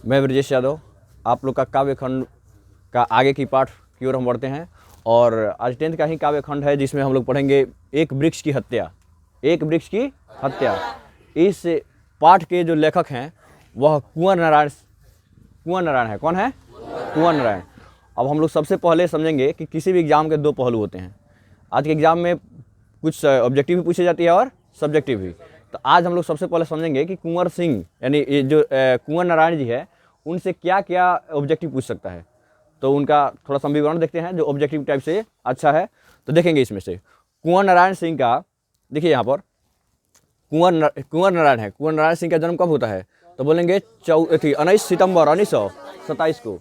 मैं ब्रजेश यादव, आप लोग का काव्य खंड का आगे की पाठ की ओर हम बढ़ते हैं। और आज 10th का ही काव्य खंड है जिसमें हम लोग पढ़ेंगे एक वृक्ष की हत्या। एक वृक्ष की हत्या। इस पाठ के जो लेखक हैं वह कुंवर नारायण है। कौन है? कुंवर नारायण। अब हम लोग सबसे पहले समझेंगे कि किसी भी एग्जाम के दो पहलू होते हैं। आज के एग्जाम में कुछ ऑब्जेक्टिव भी पूछी जाती है और सब्जेक्टिव भी। तो आज हम लोग सबसे पहले समझेंगे कि कुंवर सिंह यानी ये जो कुंवर नारायण जी है उनसे क्या क्या ऑब्जेक्टिव पूछ सकता है। तो उनका थोड़ा सा विवरण देखते हैं जो ऑब्जेक्टिव टाइप से अच्छा है। तो देखेंगे इसमें से कुंवर नारायण सिंह का, देखिए यहाँ पर कुंवर नारायण है। कुंवर नारायण सिंह का जन्म कब होता है? तो बोलेंगे 19 सितंबर 1927 को।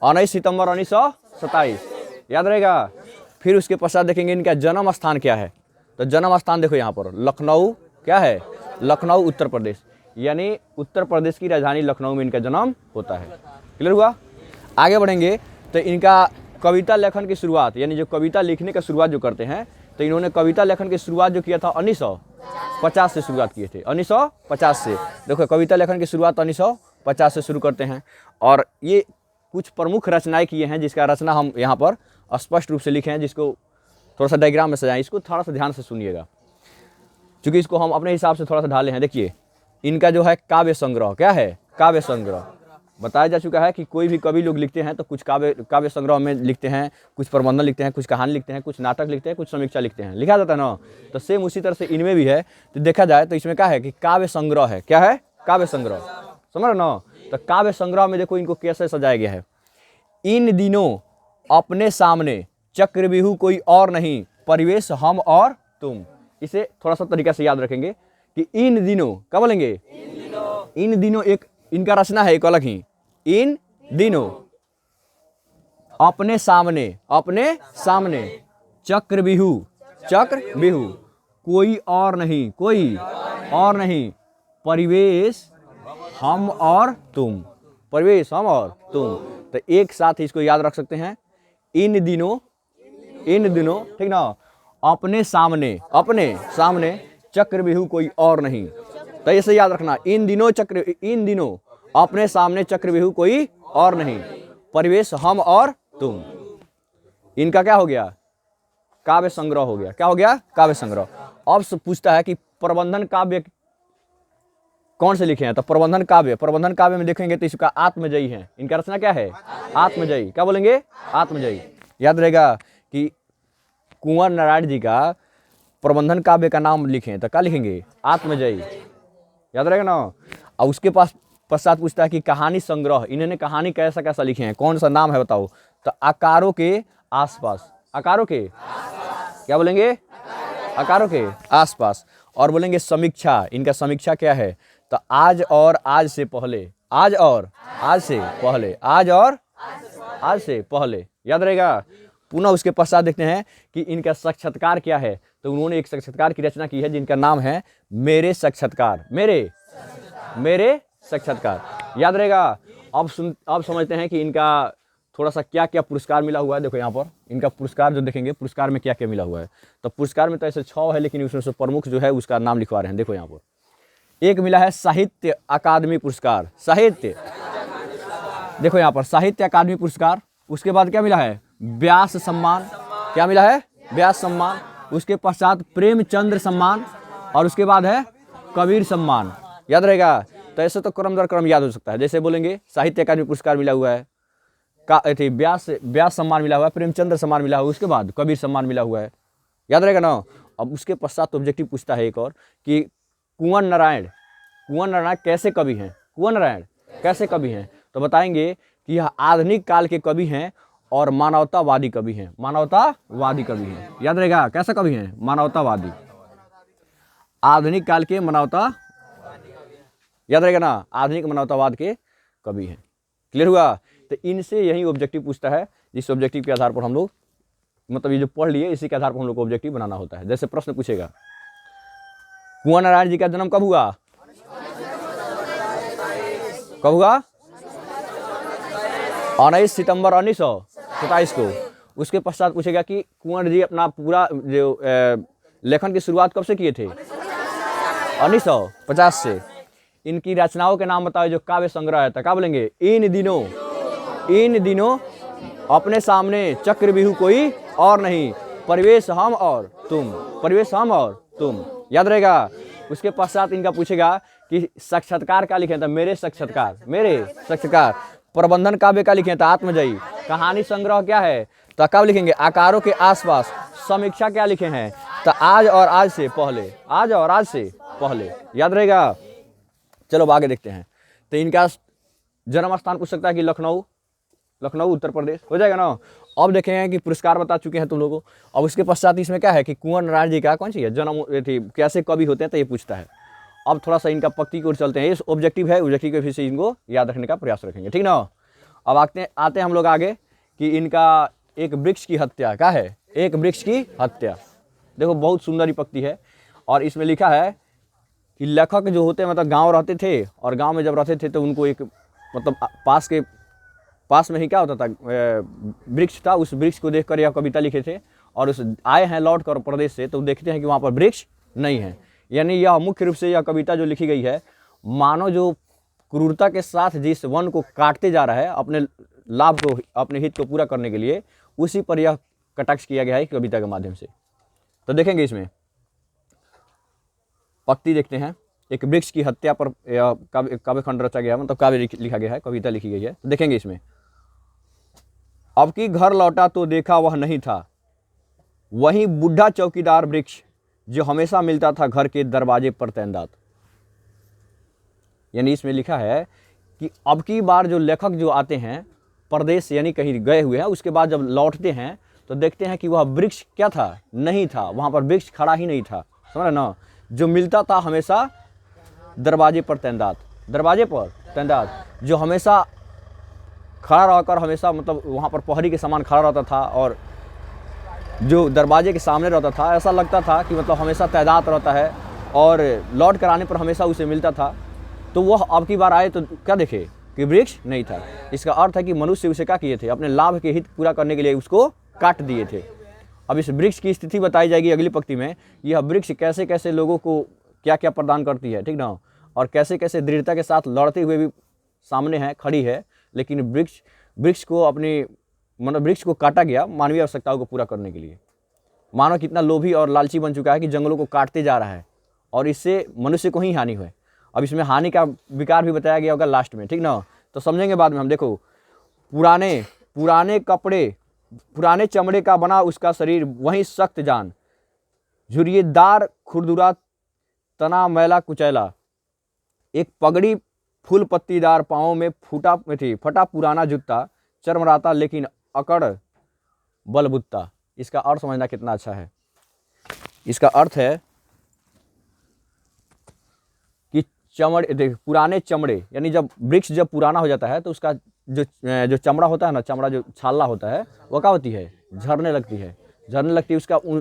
19 सितंबर 1927 याद रहेगा। फिर उसके पश्चात देखेंगे इनका जन्म स्थान क्या है। तो जन्म स्थान देखो यहाँ पर लखनऊ, क्या है? लखनऊ उत्तर प्रदेश, यानी उत्तर प्रदेश की राजधानी लखनऊ में इनका जन्म होता है। क्लियर हुआ? आगे बढ़ेंगे तो इनका कविता लेखन की शुरुआत, यानी जो कविता लिखने का शुरुआत जो करते हैं, तो इन्होंने कविता लेखन की शुरुआत जो किया था 1950 से शुरुआत किए थे। 1950 से देखो कविता लेखन की शुरुआत 1950 से शुरू करते हैं। और ये कुछ प्रमुख रचनाएं किए हैं जिसका रचना हम यहाँ पर स्पष्ट रूप से लिखे हैं, जिसको थोड़ा सा डायग्राम में सजाएं। इसको थोड़ा सा ध्यान से सुनिएगा क्योंकि इसको हम अपने हिसाब से थोड़ा सा ढाले हैं। देखिए इनका जो है काव्य संग्रह, क्या है? काव्य संग्रह। बताया जा चुका है कि कोई भी कवि लोग लिखते हैं तो कुछ काव्य संग्रह में लिखते हैं, कुछ प्रबंधन लिखते हैं, कुछ कहानी लिखते हैं, कुछ नाटक लिखते हैं, कुछ समीक्षा लिखते हैं, लिखा जाता है ना। तो सेम उसी तरह से इनमें भी है। तो देखा जाए तो इसमें क्या है कि काव्य संग्रह है। क्या है? काव्य संग्रह। समझ रहे ना? तो काव्य संग्रह में देखो इनको कैसे सजाया गया है। इन दिनों अपने सामने चक्रव्यूह कोई और नहीं, परिवेश हम और तुम। इसे थोड़ा सा तरीका से याद रखेंगे कि इन दिनों, क्या बोलेंगे? इन दिनों एक इनका रचना है एक अलग ही। इन दिनों अपने सामने चक्रव्यूह कोई और नहीं, परिवेश हम और तुम। तो एक साथ इसको याद रख सकते हैं। इन दिनों, ठीक ना? अपने सामने चक्रव्यूह कोई और नहीं। तो ऐसे याद रखना, इन दिनों अपने सामने चक्रव्यूह कोई और नहीं, परिवेश हम और तुम। इनका क्या हो गया? काव्य संग्रह हो गया। क्या हो गया? काव्य संग्रह। अब पूछता है कि प्रबंधन काव्य कौन से लिखे हैं? तो प्रबंधन काव्य में देखेंगे तो इसका आत्मजयी है। इनका रचना क्या है? आत्मजयी। क्या बोलेंगे? आत्मजयी। याद रहेगा कि कुंवर नारायण जी का प्रबंधन काव्य का नाम लिखें तो क्या लिखेंगे? आत्मजयी। याद रहेगा ना। और उसके पश्चात पूछता है कि कहानी संग्रह, इन्होंने कहानी कैसा कैसा लिखे हैं, कौन सा नाम है बताओ। तो आकारों के आसपास। क्या बोलेंगे? आकारों के आसपास। और बोलेंगे समीक्षा। इनका समीक्षा क्या है? तो आज और आज से पहले। याद रहेगा। पुनः उसके पश्चात देखते हैं कि इनका साक्षात्कार क्या है। तो उन्होंने एक साक्षात्कार की रचना की है जिनका नाम है मेरे साक्षात्कार। याद रहेगा। अब समझते हैं कि इनका थोड़ा सा क्या क्या पुरस्कार मिला हुआ है। देखो यहाँ पर इनका पुरस्कार जो देखेंगे, पुरस्कार में क्या क्या मिला हुआ है। तो पुरस्कार में तो ऐसे 6 है, लेकिन उसमें से प्रमुख जो है उसका नाम लिखवा रहे हैं। देखो यहाँ पर एक मिला है साहित्य अकादमी पुरस्कार। देखो यहाँ पर साहित्य अकादमी पुरस्कार। उसके बाद क्या मिला है? व्यास सम्मान। क्या मिला है? व्यास सम्मान। उसके पश्चात प्रेमचंद्र सम्मान। और उसके बाद है कबीर सम्मान। याद रहेगा। तो ऐसे तो क्रम दर क्रम याद हो सकता है। जैसे बोलेंगे साहित्य अकादमी पुरस्कार मिला हुआ है, व्यास सम्मान मिला हुआ है, प्रेमचंद्र सम्मान मिला हुआ है, उसके बाद कबीर सम्मान मिला हुआ है। याद रहेगा ना। अब उसके पश्चात ऑब्जेक्टिव पूछता है एक और कि कुंवर नारायण कैसे कवि हैं। तो बताएंगे कि यह आधुनिक काल के कवि हैं और मानवतावादी कवि हैं। याद रहेगा। कैसा कवि हैं? मानवतावादी। आधुनिक काल के याद रहेगा ना। आधुनिक मानवतावाद के कवि हैं। क्लियर हुआ? तो इनसे यही ऑब्जेक्टिव पूछता है, जिस ऑब्जेक्टिव के आधार पर हम लोग, मतलब ये जो पढ़ लिए इसी के आधार पर हम लोग को ऑब्जेक्टिव बनाना होता है। जैसे प्रश्न पूछेगा कुंवर नारायण जी का जन्म कब हुआ? 19 सितंबर 1927 को। उसके पश्चात पूछेगा कि कुंवर जी अपना पूरा जो लेखन की शुरुआत कब से किए थे? 1950 से। इनकी रचनाओं के नाम बताओ जो काव्य संग्रह है। तो क्या बोलेंगे? इन दिनों अपने सामने चक्रव्यूह कोई और नहीं, परिवेश हम और तुम, परिवेश हम और तुम, याद रहेगा। उसके पश्चात इनका पूछेगा कि साक्षात्कार क्या लिखे? तो मेरे साक्षात्कार। प्रबंधन काव्य का लिखे? तो आत्मजयी। कहानी संग्रह क्या है? तो कब लिखेंगे? आकारों के आसपास। समीक्षा क्या लिखे हैं? तो आज और आज से पहले, याद रहेगा। चलो अब आगे देखते हैं। तो इनका जन्म स्थान पूछ सकता है कि लखनऊ उत्तर प्रदेश, हो जाएगा ना। अब देखेंगे कि पुरस्कार बता चुके हैं तुम लोगों को। अब उसके पश्चात इसमें क्या है कि कुंवर नारायण जी का कौन सी है जन्म थी, कैसे कवि होते हैं, तो ये पूछता है। अब थोड़ा सा इनका पक्ति की ओर चलते हैं। ये ऑब्जेक्टिव है, ऑब्जेक्टिव के फिर से इनको याद रखने का प्रयास रखेंगे, ठीक ना। अब आते हैं हम लोग आगे कि इनका एक वृक्ष की हत्या क्या है? एक वृक्ष की हत्या। देखो बहुत सुंदर पक्ति है और इसमें लिखा है कि लेखक जो होते हैं मतलब गांव रहते थे, और गांव में जब रहते थे तो उनको एक मतलब पास में ही क्या होता था, वृक्ष था। उस वृक्ष को देखकर यह कविता लिखे थे, और उस आए हैं लौट कर प्रदेश से तो देखते हैं कि वहाँ पर वृक्ष नहीं है। यानी यह मुख्य रूप से यह कविता जो लिखी गई है, मानव जो क्रूरता के साथ जिस वन को काटते जा रहा है अपने लाभ को, अपने हित को पूरा करने के लिए, उसी पर यह कटाक्ष किया गया है कविता के माध्यम से। तो देखेंगे इसमें पक्ति देखते हैं। एक वृक्ष की हत्या पर काव्य खंड रचा गया, मतलब काव्य लिखा गया है, कविता लिखी गई है। तो देखेंगे इसमें, अब की घर लौटा तो देखा वह नहीं था, वही बूढ़ा चौकीदार वृक्ष जो हमेशा मिलता था घर के दरवाजे पर तैनात। यानी इसमें लिखा है कि अब की बार जो लेखक जो आते हैं प्रदेश यानी कहीं गए हुए हैं, उसके बाद जब लौटते हैं तो देखते हैं कि वह वृक्ष क्या था? नहीं था, वहाँ पर वृक्ष खड़ा ही नहीं था, समझ ना। जो मिलता था हमेशा दरवाजे पर तैनात, जो हमेशा खड़ा रहकर हमेशा मतलब वहाँ पर प्रहरी के समान खड़ा रहता था, और जो दरवाजे के सामने रहता था ऐसा लगता था कि मतलब हमेशा तैनात रहता है, और लौट कर आने पर हमेशा उसे मिलता था। तो वह अब की बार आए तो क्या देखे कि वृक्ष नहीं था। इसका अर्थ है कि मनुष्य उसे क्या किए थे? अपने लाभ के हित पूरा करने के लिए उसको काट दिए थे। अब इस वृक्ष की स्थिति बताई जाएगी अगली पंक्ति में। यह वृक्ष कैसे कैसे लोगों को क्या क्या प्रदान करती है, ठीक ना, और कैसे कैसे दृढ़ता के साथ लड़ते हुए भी सामने है, खड़ी है। लेकिन वृक्ष को अपनी मतलब वृक्ष को काटा गया मानवीय आवश्यकताओं को पूरा करने के लिए। मानव कितना लोभी और लालची बन चुका है कि जंगलों को काटते जा रहा है, और इससे मनुष्य को ही हानि है। अब इसमें हानि का विकार भी बताया गया होगा लास्ट में, ठीक ना, तो समझेंगे बाद में हम। देखो, पुराने कपड़े, पुराने चमड़े का बना उसका शरीर, वही सख्त जान, झुर्रियेदार खुरदुरा तना मैला कुचैला, एक पगड़ी फूल पत्तीदार पाँव में फटा पुराना जूता, चरमराता लेकिन अकड़ बलबुत्ता। इसका अर्थ समझना कितना अच्छा है। इसका अर्थ है कि पुराने चमड़े, यानी जब वृक्ष जब पुराना हो जाता है तो उसका जो चमड़ा होता है ना, चमड़ा जो छाला होता है वो क्या होती है? झड़ने लगती है।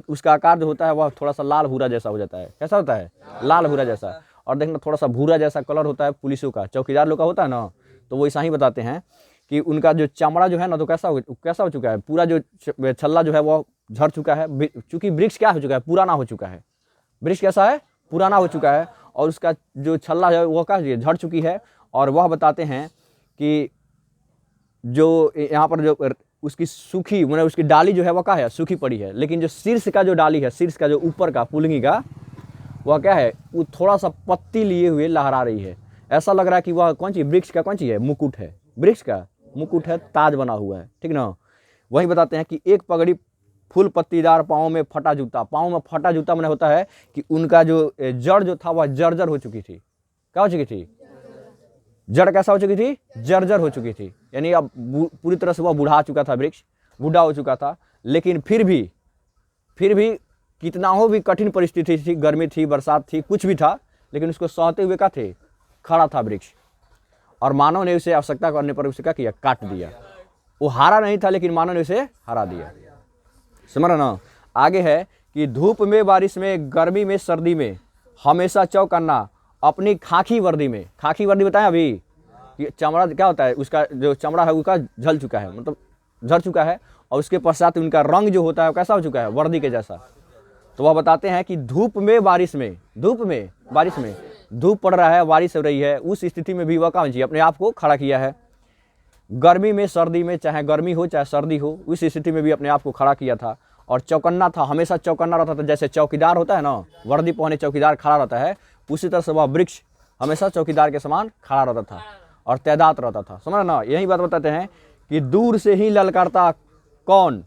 उसका आकार जो होता है वह थोड़ा सा लाल भूरा जैसा हो जाता है। कैसा होता है? लाल भूरा जैसा। और देखना थोड़ा सा भूरा जैसा कलर होता है पुलिसों का, चौकीदार लोग का होता है ना, तो वो ऐसा ही बताते हैं कि उनका जो चमड़ा जो है ना तो कैसा हो चुका है, पूरा जो छल्ला जो है वो झड़ चुका है, चूंकि वृक्ष क्या हो चुका है? पुराना हो चुका है। वृक्ष कैसा है? पुराना हो चुका है, और उसका जो छल्ला है वो क्या झड़ चुकी है। और वह बताते हैं कि जो यहाँ पर जो उसकी सूखी मतलब उसकी डाली जो है वह क्या है? सूखी पड़ी है, लेकिन जो शीर्ष का जो डाली है, शीर्ष का जो ऊपर का पुलंगी का, वह क्या है? वो थोड़ा सा पत्ती लिए हुए लहरा रही है। ऐसा लग रहा है कि वह कौन सी वृक्ष का कौन सी है? मुकुट है, वृक्ष का मुकुट है, ताज बना हुआ है, ठीक ना। वही बताते हैं कि एक पगड़ी फूल पत्तीदार पाँव में फटा जूता। पाँव में फटा जूता मैंने होता है कि उनका जो जड़ जो था वह जर्जर हो चुकी थी। क्या हो चुकी थी? जड़ कैसा हो चुकी थी? जर्जर हो चुकी थी। यानी अब पूरी तरह से वह बूढ़ा चुका था, वृक्ष बूढ़ा हो चुका था। लेकिन फिर भी कितना हो भी कठिन परिस्थिति थी, गर्मी थी, बरसात थी, कुछ भी था, लेकिन उसको सहते हुए क्या थे? खड़ा था वृक्ष। और मानव ने उसे आवश्यकता करने पर उसे क्या किया? काट दिया। वो हारा नहीं था, लेकिन मानव ने उसे हरा दिया। समझ रहे ना। आगे है कि धूप में, बारिश में, गर्मी में, सर्दी में हमेशा चौकन्ना अपनी खाकी वर्दी में। खाकी वर्दी बताएं अभी कि चमड़ा क्या होता है? उसका जो चमड़ा है उसका झड़ चुका है, मतलब झड़ चुका है, और उसके पश्चात उनका रंग जो होता है कैसा हो चुका है? वर्दी के जैसा। तो वह बताते हैं कि धूप में, बारिश में धूप पड़ रहा है, बारिश हो रही है, उस स्थिति में भी वह काम चाहिए अपने आप को खड़ा किया है। गर्मी में सर्दी में, चाहे गर्मी हो चाहे सर्दी हो, उस स्थिति में भी अपने आप को खड़ा किया था और चौकन्ना था, हमेशा चौकन्ना रहता था। जैसे चौकीदार होता है ना, वर्दी पहने चौकीदार खड़ा रहता है, उसी तरह से वह वृक्ष हमेशा चौकीदार के समान खड़ा रहता था और तैनात रहता था। समझ ना, यही बात बताते हैं कि दूर से ही ललकारता कौन,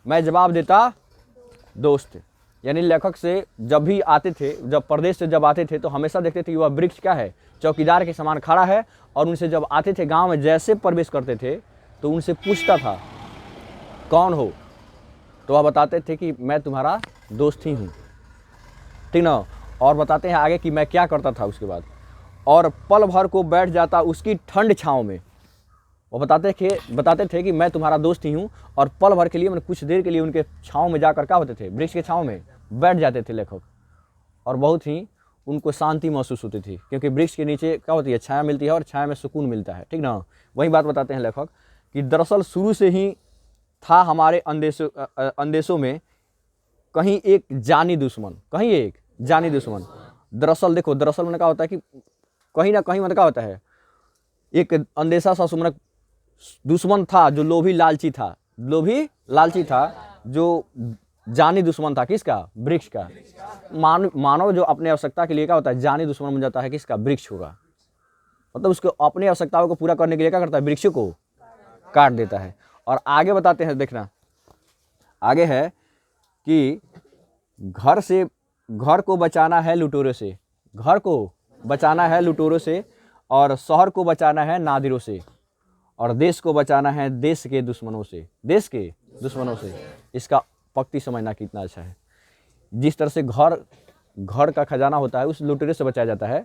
मैं जवाब देता दोस्त। यानी लेखक से जब भी आते थे, जब प्रदेश से जब आते थे तो हमेशा देखते थे कि वह वृक्ष क्या है, चौकीदार के समान खड़ा है। और उनसे जब आते थे गांव में, जैसे प्रवेश करते थे तो उनसे पूछता था कौन हो, तो वह बताते थे कि मैं तुम्हारा दोस्त ही हूँ, ठीक ना। और बताते हैं आगे कि मैं क्या करता था उसके बाद, और पल भर को बैठ जाता उसकी ठंड छाँव में। वो बताते थे कि मैं तुम्हारा दोस्त ही हूँ, और पल भर के लिए, मैंने कुछ देर के लिए उनके छाँव में जाकर क्या होते थे, वृक्ष के छाँव में बैठ जाते थे लेखक, और बहुत ही उनको शांति महसूस होती थी, क्योंकि वृक्ष के नीचे क्या होती है, छाया मिलती है और छाया में सुकून मिलता है, ठीक ना। वही बात बताते हैं लेखक कि दरअसल शुरू से ही था हमारे अंदेशों में कहीं एक जानी दुश्मन, कहीं एक जानी दुश्मन। दरअसल देखो, दरअसल मैंने कहा होता है कि कहीं ना कहीं, मतलब क्या होता है, एक अंदेशा सा सुमनक दुश्मन था जो लोभी लालची था, लोभी लालची था, जो जानी दुश्मन था किसका, वृक्ष का। मानव जो अपने आवश्यकता के लिए क्या होता है, जानी दुश्मन बन जाता है किसका, वृक्ष होगा। मतलब उसको अपनी आवश्यकताओं को पूरा करने के लिए क्या करता है, वृक्ष को काट देता है। और आगे बताते हैं, देखना आगे है कि घर को बचाना है लुटेरों से, घर को बचाना है लुटेरों से, और शहर को बचाना है नादिरों से, और देश को बचाना है देश के दुश्मनों से, देश के दुश्मनों से। इसका पक्ति समझना कितना अच्छा है। जिस तरह से घर का खजाना होता है उस लुटेरे से बचाया जाता है,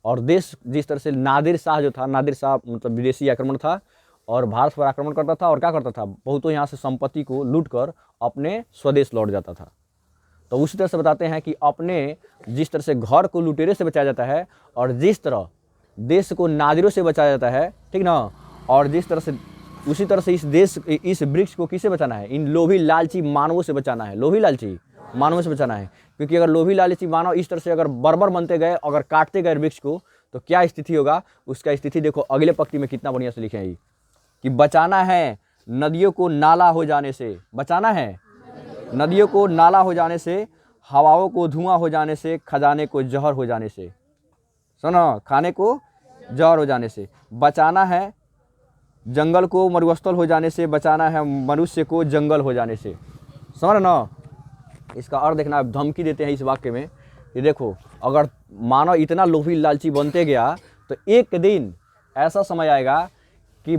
और देश जिस तरह से नादिर शाह जो था, नादिर शाह मतलब विदेशी आक्रमण था और भारत पर आक्रमण करता था, और क्या करता था, बहुतों यहाँ से संपत्ति को लूट कर अपने स्वदेश लौट जाता था। तो उसी तरह से बताते हैं कि अपने जिस तरह से घर को लुटेरे से बचाया जाता है, और जिस तरह देश को नादिरों से बचाया जाता है, ठीक ना, और जिस तरह से उसी तरह से इस वृक्ष को किससे बचाना है, इन लोभी लालची मानवों से बचाना है, लोभी लालची मानवों से बचाना है। क्योंकि अगर लोभी लालची मानव इस तरह से अगर बर्बर बनते गए, अगर काटते गए वृक्ष को, तो क्या स्थिति होगा, उसका स्थिति देखो अगले पंक्ति में कितना बढ़िया से लिखे हैं कि बचाना है नदियों को नाला हो जाने से, बचाना है नदियों को नाला हो जाने से, हवाओं को धुआं हो जाने से, खजाने को जहर हो जाने से, सुनो, खाने को जहर हो जाने से। बचाना है जंगल को मरुस्थल हो जाने से, बचाना है मनुष्य को जंगल हो जाने से। समझ ना, इसका अर्थ देखना, आप धमकी देते हैं इस वाक्य में कि देखो अगर मानव इतना लोभी लालची बनते गया तो एक दिन ऐसा समय आएगा कि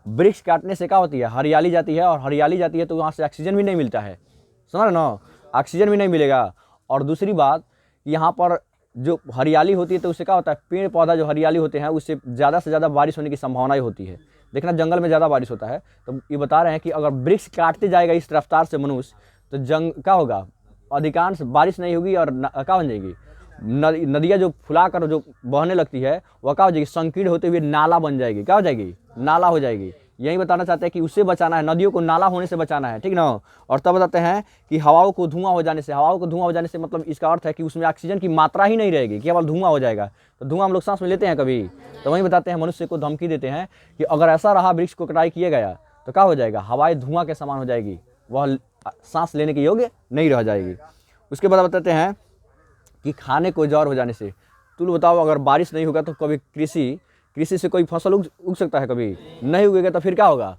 वृक्ष काटने से क्या होती है, हरियाली जाती है, और हरियाली जाती है तो वहाँ से ऑक्सीजन भी नहीं मिलता है। समझ ना, ऑक्सीजन भी नहीं मिलेगा। और दूसरी बात, यहाँ पर जो हरियाली होती है तो उससे क्या होता है, पेड़ पौधा जो हरियाली होते हैं उससे ज़्यादा से ज़्यादा बारिश होने की संभावना ही होती है। देखना जंगल में ज़्यादा बारिश होता है, तो ये बता रहे हैं कि अगर वृक्ष काटते जाएगा इस रफ्तार से मनुष्य, तो क्या होगा, अधिकांश बारिश नहीं होगी, और क्या बन जाएगी, नदियाँ जो फुलाकर जो बहने लगती है वह क्या हो जाएगी, संकीर्ण होते हुए नाला बन जाएगी, क्या हो जाएगी, नाला हो जाएगी। यही बताना चाहते हैं कि उससे बचाना है, नदियों को नाला होने से बचाना है, ठीक ना। और तब बताते हैं कि हवाओं को धुआं हो जाने से, हवाओं को धुआं हो जाने से मतलब इसका अर्थ है कि उसमें ऑक्सीजन की मात्रा ही नहीं रहेगी, केवल धुआं हो जाएगा। तो धुआं हम लोग सांस में लेते हैं कभी, तो वही बताते हैं, मनुष्य को धमकी देते हैं कि अगर ऐसा रहा, वृक्ष को कटाई किया गया तो क्या हो जाएगा, हवाएं धुआं के समान हो जाएगी, वह सांस लेने के योग्य नहीं रह जाएगी। उसके बाद बताते हैं कि खाने को जहर हो जाने से। तुम बताओ, अगर बारिश नहीं होगा तो कभी कृषि से कोई फसल उग सकता है, कभी नहीं उगेगा तो फिर क्या होगा,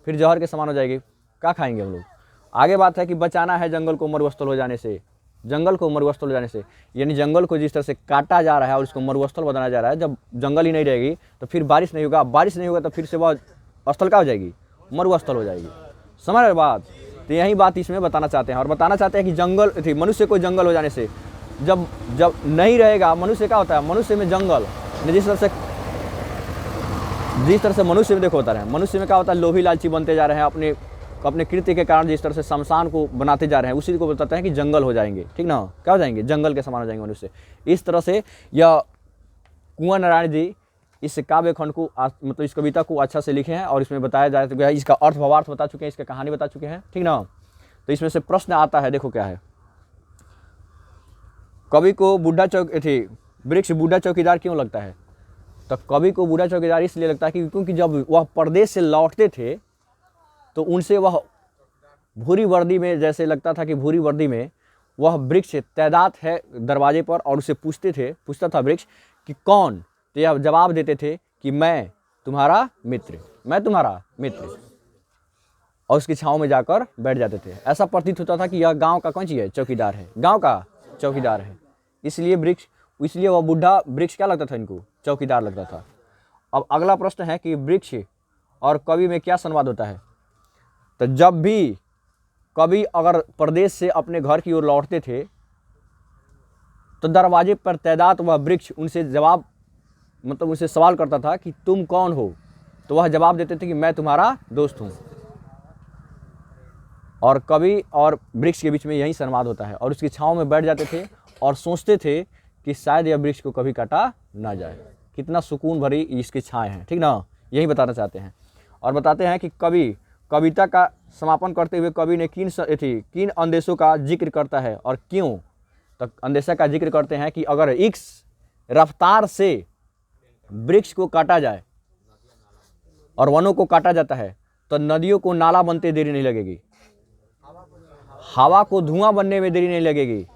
फिर जहर के समान हो जाएगी, क्या खाएंगे हम लोग। आगे बात है कि बचाना है जंगल को मरुस्थल हो जाने से, जंगल को मरुस्थल हो जाने से, यानी जंगल को जिस तरह से काटा जा रहा है और उसको मरुस्थल बनाया जा रहा है, जब जंगल ही नहीं रहेगी तो फिर बारिश नहीं होगा, बारिश नहीं होगा तो फिर से वह स्थल क्या हो जाएगी, मरुस्थल हो जाएगी। समझ रहे बात। तो यही बात इसमें बताना चाहते हैं, और बताना चाहते हैं कि जंगल थी, मनुष्य को जंगल हो जाने से, जब नहीं रहेगा मनुष्य, क्या होता है, मनुष्य में जंगल, जिस तरह से मनुष्य में देखो होता है, मनुष्य में क्या होता है, लोभी लालची बनते जा रहे हैं, अपने कृत्य के कारण जिस तरह से शमशान को बनाते जा रहे हैं, उसी को बताते हैं कि जंगल हो जाएंगे, ठीक ना, क्या हो जाएंगे, जंगल के समान हो जाएंगे मनुष्य। इस तरह से यह कुंवर नारायण जी इस काव्य खंड को मतलब इस कविता को अच्छा से लिखे हैं, और इसमें बताया जा चुका है, इसका अर्थ भावार्थ बता चुके हैं, इसका कहानी बता चुके हैं, ठीक ना। तो इसमें से प्रश्न आता है, देखो क्या है, कवि को वृक्ष बूढ़ा चौकीदार क्यों लगता है? तो कवि को बूढ़ा चौकीदार इसलिए लगता है कि क्योंकि जब वह परदेश से लौटते थे तो उनसे वह भूरी वर्दी में, जैसे लगता था कि भूरी वर्दी में वह वृक्ष तैनात है दरवाजे पर, और उसे पूछता था वृक्ष कि कौन? तो यह जवाब देते थे कि मैं तुम्हारा मित्र, मैं तुम्हारा मित्र, और उसकी छाँव में जाकर बैठ जाते थे। ऐसा प्रतीत होता था कि यह गांव का कौन चीज़ है? चौकीदार है, गांव का चौकीदार है। इसलिए वह बूढ़ा वृक्ष क्या लगता था इनको? चौकीदार लगता था। अब अगला प्रश्न है कि वृक्ष और कवि में क्या संवाद होता है? तो जब भी कवि अगर प्रदेश से अपने घर की ओर लौटते थे तो दरवाजे पर तैनात वह वृक्ष उनसे उनसे सवाल करता था कि तुम कौन हो? तो वह जवाब देते थे कि मैं तुम्हारा दोस्त हूँ। और कवि और वृक्ष के बीच में यही संवाद होता है, और उसकी छाँव में बैठ जाते थे और सोचते थे कि शायद यह वृक्ष को कभी काटा ना जाए। कितना सुकून भरी इसकी छाएँ हैं, ठीक ना? यही बताना चाहते हैं। और बताते हैं कि कविता का समापन करते हुए कवि ने किन अंदेशों का जिक्र करता है और क्यों? तो अंदेशा का जिक्र करते हैं कि अगर इस रफ्तार से वृक्ष को काटा जाए और वनों को काटा जाता है तो नदियों को नाला बनते देरी नहीं लगेगी, हवा को धुआं बनने में देरी नहीं लगेगी,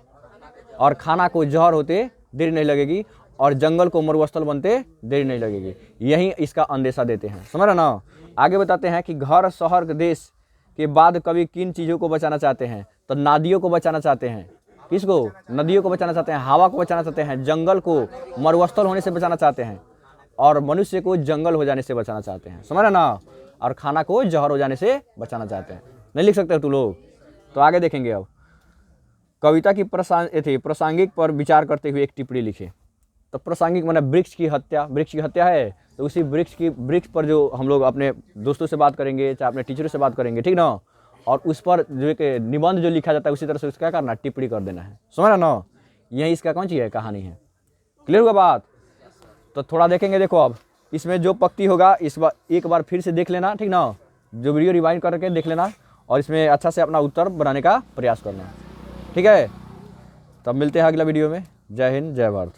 और खाना को जहर होते देरी नहीं लगेगी, और जंगल को मरुस्थल बनते देरी नहीं लगेगी। यही इसका अंदेशा देते हैं, समझ रहे ना? आगे बताते हैं कि घर, शहर, देश के बाद कवि किन चीज़ों को बचाना चाहते हैं? तो नदियों को बचाना चाहते हैं। किसको? नदियों को बचाना चाहते हैं, हवा को बचाना चाहते हैं, जंगल को मरुस्थल होने से बचाना चाहते हैं, और मनुष्य को जंगल हो जाने से बचाना चाहते हैं, समझ रहे ना? और खाना को जहर हो जाने से बचाना चाहते हैं। नहीं लिख सकते तू लोग? तो आगे देखेंगे। अब कविता की प्रासंगिक पर विचार करते हुए एक टिप्पणी लिखे। तो प्रासंगिक माने वृक्ष की हत्या है, तो उसी वृक्ष पर जो हम लोग अपने दोस्तों से बात करेंगे, चाहे अपने टीचरों से बात करेंगे, ठीक ना? और उस पर जो एक निबंध जो लिखा जाता है उसी तरह से उसका क्या करना? टिप्पणी कर देना है, समझ रहे ना? यही इसका कौन सी है? कहानी है। क्लियर हुआ बात? तो थोड़ा देखेंगे। देखो अब इसमें जो पंक्ति होगा एक बार फिर से देख लेना, ठीक ना? जो वीडियो रिवाइंड करके देख लेना, और इसमें अच्छा से अपना उत्तर बनाने का प्रयास करना, ठीक है? तब मिलते हैं अगला वीडियो में। जय हिंद, जय भारत।